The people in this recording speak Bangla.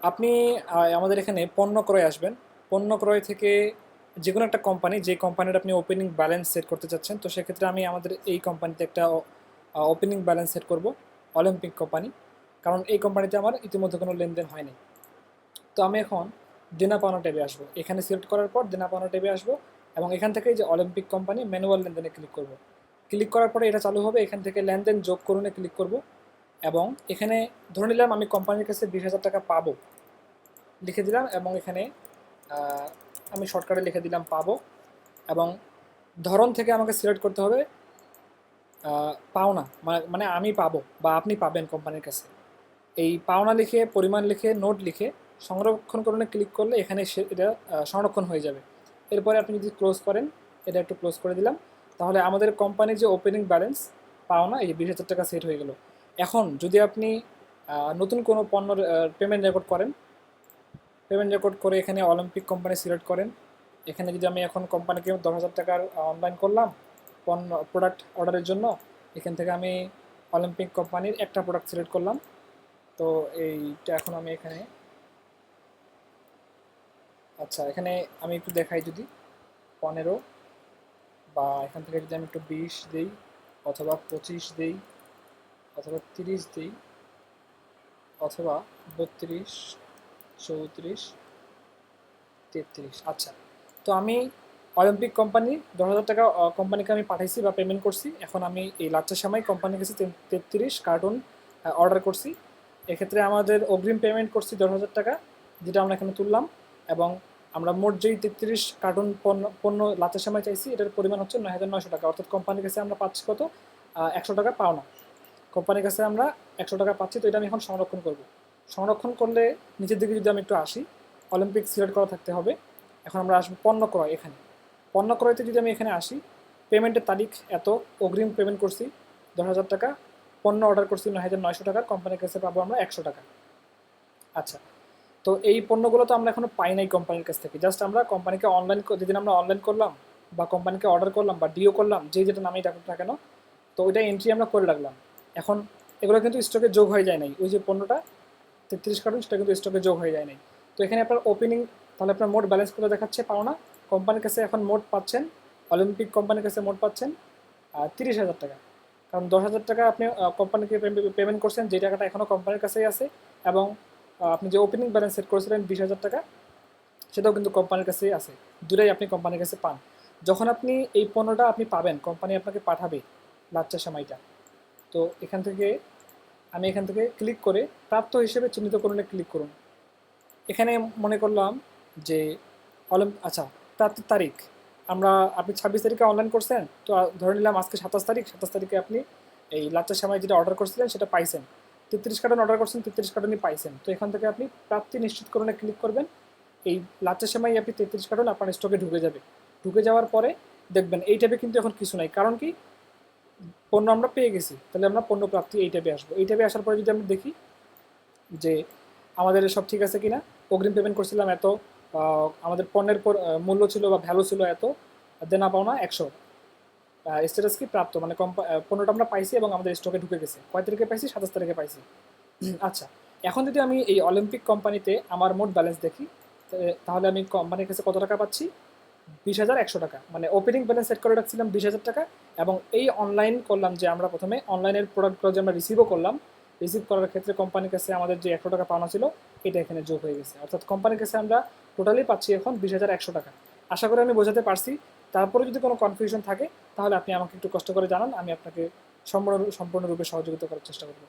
আপনি আমাদের এখানে পণ্য ক্রয় আসবেন। পণ্য ক্রয় থেকে যে কোনো একটা কোম্পানি, যে কোম্পানির আপনি ওপেনিং ব্যালেন্স সেট করতে চাচ্ছেন, তো সেক্ষেত্রে আমি আমাদের এই কোম্পানিতে একটা ওপেনিং ব্যালেন্স সেট করব, অলিম্পিক কোম্পানি। কারণ এই কোম্পানিতে আমার ইতিমধ্যে কোনো লেনদেন হয়নি। তো আমি এখন দেনা পাওনা ট্যাবে আসবো, এখানে সিলেক্ট করার পর দেনা পাওনা ট্যাবে আসবো এবং এখান থেকে যে অলিম্পিক কোম্পানি ম্যানুয়াল লেনদেনে ক্লিক করব। ক্লিক করার পরে এটা চালু হবে, এখান থেকে লেনদেন যোগ করুনে ক্লিক করব এবং এখানে ধরে নিলাম আমি কোম্পানির কাছে 20,000 টাকা পাবো, লিখে দিলাম এবং এখানে আমি শর্টকাটে লিখে দিলাম পাবো। এবং ধরন থেকে আমাকে সিলেক্ট করতে হবে পাওনা, মানে আমি পাবো বা আপনি পাবেন কোম্পানির কাছে। এই পাওনা লিখে, পরিমাণ লিখে, নোট লিখে সংরক্ষণ করণে ক্লিক করলে এখানে এটা সংরক্ষণ হয়ে যাবে। এরপরে আপনি যদি ক্লোজ করেন, এটা একটু ক্লোজ করে দিলাম, তাহলে আমাদের কোম্পানির যে ওপেনিং ব্যালেন্স পাওনা এই 20,000 টাকা সেট হয়ে গেল। এখন যদি আপনি নতুন কোনো পণ্যর পেমেন্ট রেকর্ড করেন, পেমেন্ট রেকর্ড করে এখানে অলিম্পিক কোম্পানি সিলেক্ট করেন। এখানে যদি আমি এখন কোম্পানিকে 10,000 টাকার অনলাইন করলাম পণ্য প্রোডাক্ট অর্ডারের জন্য, এখান থেকে আমি অলিম্পিক কোম্পানির একটা প্রোডাক্ট সিলেক্ট করলাম। তো এইটা এখন আমি এখানে, আচ্ছা এখানে আমি একটু দেখাই, যদি 15 বা এখান থেকে যদি আমি একটু 20 দিই অথবা 25 দিই অথবা 30 দিই অথবা 32, 34, 33। আচ্ছা, তো আমি অলিম্পিক কোম্পানি 10,000 টাকা কোম্পানিকে আমি পাঠাইছি বা পেমেন্ট করছি। এখন আমি এই লাচ্চা সেমাই কোম্পানির কাছে 33 কার্টুন অর্ডার করছি। এক্ষেত্রে আমাদের অগ্রিম পেমেন্ট করছি 10,000 টাকা, যেটা আমরা এখানে তুললাম। এবং আমরা মোট যেই 33 কার্টুন পণ্য লাচ্চা সেমাই চাইছি, এটার পরিমাণ হচ্ছে 9,900 টাকা। অর্থাৎ কোম্পানির কাছে আমরা পাচ্ছি কত? 100 টাকা পাওনা। কোম্পানির কাছে আমরা 100 টাকা পাচ্ছি। তো এটা আমি এখন সংরক্ষণ করব। সংরক্ষণ করলে নিচের দিকে যদি আমি একটু আসি, অলিম্পিক সিলেক্ট করা থাকতে হবে। এখন আমরা আসবো পণ্য ক্রয়। এখানে পণ্য ক্রয়তে যদি আমি এখানে আসি, পেমেন্টের তারিখ এত, অগ্রিম পেমেন্ট করছি 10,000 টাকা, পণ্য অর্ডার করছি 9,900 টাকা, কোম্পানির কাছে পাবো আমরা 100 টাকা। আচ্ছা, তো এই পণ্যগুলো তো আমরা এখনো পাই নাই কোম্পানির কাছ থেকে। জাস্ট আমরা কোম্পানিকে অনলাইন, যেদিন আমরা অনলাইন করলাম বা কোম্পানিকে অর্ডার করলাম বা ডিও করলাম, যে যেটা নামেই ডাকুক না কেন, তো ওইটা এন্ট্রি আমরা করে রাখলাম। এখন এগুলো কিন্তু স্টকে যোগ হয়ে যায় নাই। ওই যে পণ্যটা 33 কার্টুন, সেটা কিন্তু স্টকে যোগ হয়ে যায় নাই। তো এখানে আপনার ওপেনিং, তাহলে আপনার মোট ব্যালেন্স করে দেখাচ্ছে পাওনা। কোম্পানির কাছে এখন মোট পাচ্ছেন, অলিম্পিক কোম্পানির কাছে মোট পাচ্ছেন 30,000 টাকা। কারণ 10,000 টাকা আপনি কোম্পানিকে পেমেন্ট করছেন, যে টাকাটা এখনও কোম্পানির কাছেই আছে। এবং আপনি যে ওপেনিং ব্যালেন্স সেট করেছিলেন 20,000 টাকা, সেটাও কিন্তু কোম্পানির কাছেই আছে। দুটাই আপনি কোম্পানির কাছে পান। যখন আপনি এই পণ্যটা আপনি পাবেন, কোম্পানি আপনাকে পাঠাবে লাচ্চা সেমাইটা। তো এখান থেকে আমি এখান থেকে ক্লিক করে প্রাপ্ত হিসেবে চিহ্নিতকরণে ক্লিক করুন। এখানে মনে করলাম যে আচ্ছা, প্রাপ্তির তারিখ, আপনি 26 তারিখে অনলাইন করছেন, তো ধরে নিলাম আজকে 27 তারিখ, 27 তারিখে আপনি এই লাচ্চা সেমাই যেটা অর্ডার করছিলেন সেটা পাইছেন। 33 কার্টন অর্ডার করছেন, 33 কার্টনই পাইছেন। তো এখান থেকে আপনি প্রাপ্তি নিশ্চিতকরণে ক্লিক করবেন। এই লাচ্চা সেমাই আপনি 33 কার্টন আপনার স্টকে ঢুকে যাবে। ঢুকে যাওয়ার পরে দেখবেন এই ট্যাবে কিন্তু এখন কিছু নাই। কারণ কি? পণ্য আমরা পেয়ে গেছি, তাহলে আমরা পণ্য প্রাপ্তি এই ট্যাবে আসবো। এই ট্যাবে আসার পরে যদি আমরা দেখি যে আমাদের সব ঠিক আছে কিনা, অগ্রিম পেমেন্ট করছিলাম এত, আমাদের পণ্যের মূল্য ছিল বা ভ্যালু ছিল এত, দেনা পাওনা 100, স্ট্যাটাস কি প্রাপ্ত, মানে পণ্যটা আমরা পাইছি এবং আমাদের স্টকে ঢুকে গেছে। কয় তারিখে পাইছি? 27 তারিখে পাইছি। আচ্ছা, এখন যদি আমি এই অলিম্পিক কোম্পানিতে আমার মোট ব্যালেন্স দেখি, তাহলে আমি কোম্পানির কাছে কত টাকা পাচ্ছি? 20,100 টাকা। মানে ওপেনিং ব্যালেন্স সেট করে রাখছিলাম 20,000 টাকা, এবং এই অনলাইন করলাম যে আমরা প্রথমে অনলাইনের প্রোডাক্টগুলো যে আমরা রিসিভও করলাম, রিসিভ করার ক্ষেত্রে কোম্পানির কাছে আমাদের যে 100 টাকা পাওনা ছিল, এটা এখানে যোগ হয়ে গেছে। অর্থাৎ কোম্পানির কাছে আমরা টোটালি পাচ্ছি এখন 20,100 টাকা। আশা করি আমি বোঝাতে পারছি। তারপরে যদি কোনো কনফিউশন থাকে, তাহলে আপনি আমাকে একটু কষ্ট করে জানান, আমি আপনাকে সম্পূর্ণরূপে সহযোগিতা করার চেষ্টা করব।